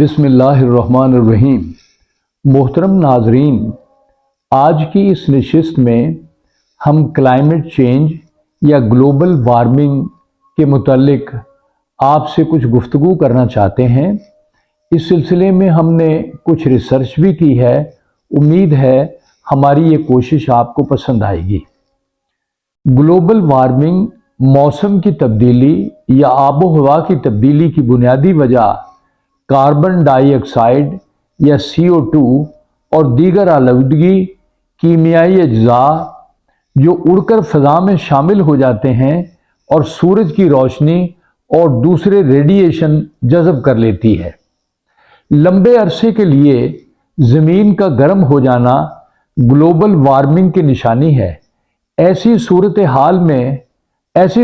بسم اللہ الرحمن الرحیم۔ محترم ناظرین، آج کی اس نشست میں ہم کلائمیٹ چینج یا گلوبل وارمنگ کے متعلق آپ سے کچھ گفتگو کرنا چاہتے ہیں۔ اس سلسلے میں ہم نے کچھ ریسرچ بھی کی ہے۔ امید ہے ہماری یہ کوشش آپ کو پسند آئے گی۔ گلوبل وارمنگ موسم کی تبدیلی یا آب و ہوا کی تبدیلی کی بنیادی وجہ کاربن ڈائی آکسائڈ یا CO2 اور دیگر آلودگی کیمیائی اجزاء جو اڑ کر فضا میں شامل ہو جاتے ہیں اور سورج کی روشنی اور دوسرے ریڈیشن جذب کر لیتی ہے۔ لمبے عرصے کے لیے زمین کا گرم ہو جانا گلوبل وارمنگ کی نشانی ہے۔ ایسی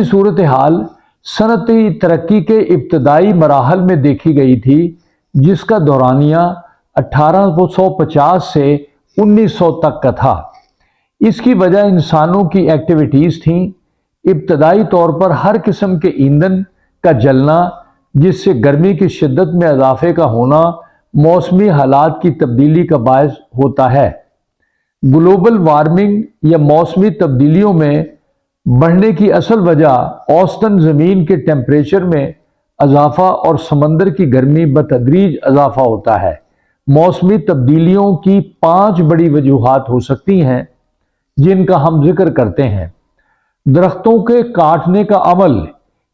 صورتحال صنعتی ترقی کے ابتدائی مراحل میں دیکھی گئی تھی، جس کا دورانیہ 1850 سے 1900 تک کا تھا۔ اس کی وجہ انسانوں کی ایکٹیویٹیز تھیں۔ ابتدائی طور پر ہر قسم کے ایندھن کا جلنا، جس سے گرمی کی شدت میں اضافے کا ہونا موسمی حالات کی تبدیلی کا باعث ہوتا ہے۔ گلوبل وارمنگ یا موسمی تبدیلیوں میں بڑھنے کی اصل وجہ اوسطاً زمین کے ٹیمپریچر میں اضافہ اور سمندر کی گرمی بتدریج اضافہ ہوتا ہے۔ موسمی تبدیلیوں کی 5 بڑی وجوہات ہو سکتی ہیں، جن کا ہم ذکر کرتے ہیں۔ درختوں کے کاٹنے کا عمل،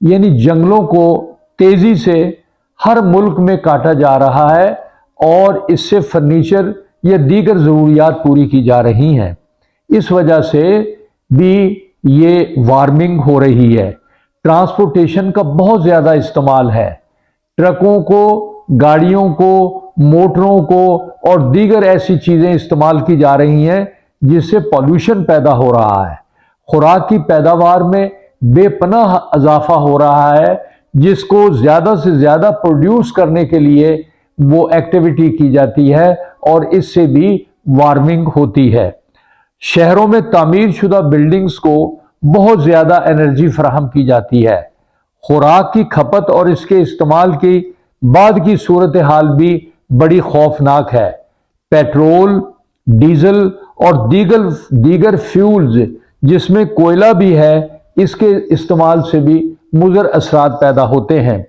یعنی جنگلوں کو تیزی سے ہر ملک میں کاٹا جا رہا ہے اور اس سے فرنیچر یا دیگر ضروریات پوری کی جا رہی ہیں۔ اس وجہ سے بھی یہ وارمنگ ہو رہی ہے۔ ٹرانسپورٹیشن کا بہت زیادہ استعمال ہے۔ ٹرکوں کو، گاڑیوں کو، موٹروں کو اور دیگر ایسی چیزیں استعمال کی جا رہی ہیں جس سے پولوشن پیدا ہو رہا ہے۔ خوراک کی پیداوار میں بے پناہ اضافہ ہو رہا ہے، جس کو زیادہ سے زیادہ پروڈیوس کرنے کے لیے وہ ایکٹیویٹی کی جاتی ہے اور اس سے بھی وارمنگ ہوتی ہے۔ شہروں میں تعمیر شدہ بلڈنگز کو بہت زیادہ انرجی فراہم کی جاتی ہے۔ خوراک کی کھپت اور اس کے استعمال کی بعد کی صورتحال بھی بڑی خوفناک ہے۔ پیٹرول، ڈیزل اور دیگر فیولز جس میں کوئلہ بھی ہے، اس کے استعمال سے بھی مضر اثرات پیدا ہوتے ہیں۔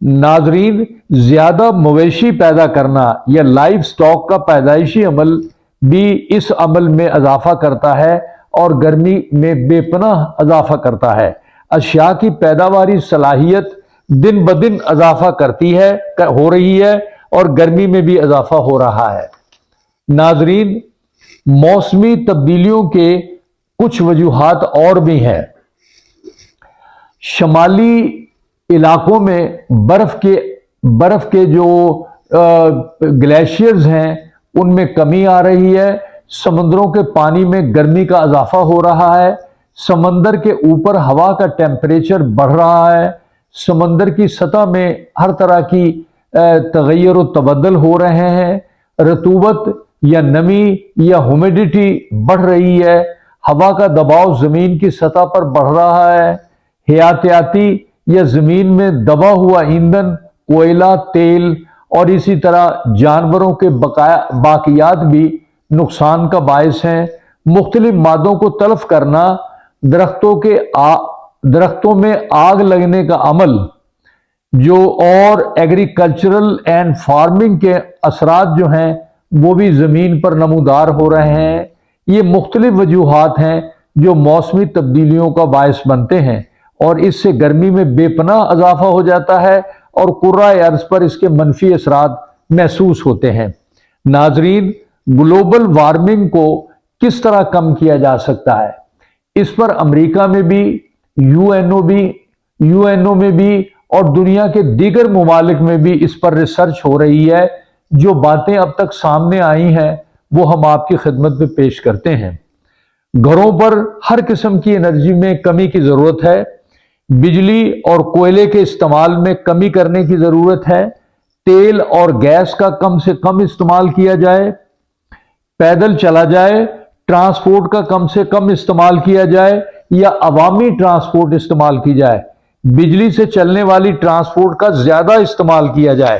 ناظرین، زیادہ مویشی پیدا کرنا یا لائف سٹاک کا پیدائشی عمل بھی اس عمل میں اضافہ کرتا ہے اور گرمی میں بے پناہ اضافہ کرتا ہے۔ اشیاء کی پیداواری صلاحیت دن بدن اضافہ ہو رہی ہے اور گرمی میں بھی اضافہ ہو رہا ہے۔ ناظرین، موسمی تبدیلیوں کے کچھ وجوہات اور بھی ہیں۔ شمالی علاقوں میں برف کے جو گلیشیئرز ہیں ان میں کمی آ رہی ہے۔ سمندروں کے پانی میں گرمی کا اضافہ ہو رہا ہے۔ سمندر کے اوپر ہوا کا ٹیمپریچر بڑھ رہا ہے۔ سمندر کی سطح میں ہر طرح کی تغیر و تبدل ہو رہے ہیں۔ رطوبت یا نمی یا ہیومیڈیٹی بڑھ رہی ہے۔ ہوا کا دباؤ زمین کی سطح پر بڑھ رہا ہے۔ حیاتیاتی یا زمین میں دبا ہوا ایندھن، کوئلہ، تیل اور اسی طرح جانوروں کے باقیات بھی نقصان کا باعث ہیں۔ مختلف مادوں کو تلف کرنا، درختوں میں آگ لگنے کا عمل اور ایگریکلچرل اینڈ فارمنگ کے اثرات جو ہیں وہ بھی زمین پر نمودار ہو رہے ہیں۔ یہ مختلف وجوہات ہیں جو موسمی تبدیلیوں کا باعث بنتے ہیں اور اس سے گرمی میں بے پناہ اضافہ ہو جاتا ہے اور کرۂ ارض پر اس کے منفی اثرات محسوس ہوتے ہیں۔ ناظرین، گلوبل وارمنگ کو کس طرح کم کیا جا سکتا ہے؟ اس پر امریکہ میں بھی، UNO میں بھی اور دنیا کے دیگر ممالک میں بھی اس پر ریسرچ ہو رہی ہے۔ جو باتیں اب تک سامنے آئی ہیں وہ ہم آپ کی خدمت میں پیش کرتے ہیں۔ گھروں پر ہر قسم کی انرجی میں کمی کی ضرورت ہے۔ بجلی اور کوئلے کے استعمال میں کمی کرنے کی ضرورت ہے۔ تیل اور گیس کا کم سے کم استعمال کیا جائے۔ پیدل چلا جائے۔ ٹرانسپورٹ کا کم سے کم استعمال کیا جائے یا عوامی ٹرانسپورٹ استعمال کی جائے۔ بجلی سے چلنے والی ٹرانسپورٹ کا زیادہ استعمال کیا جائے۔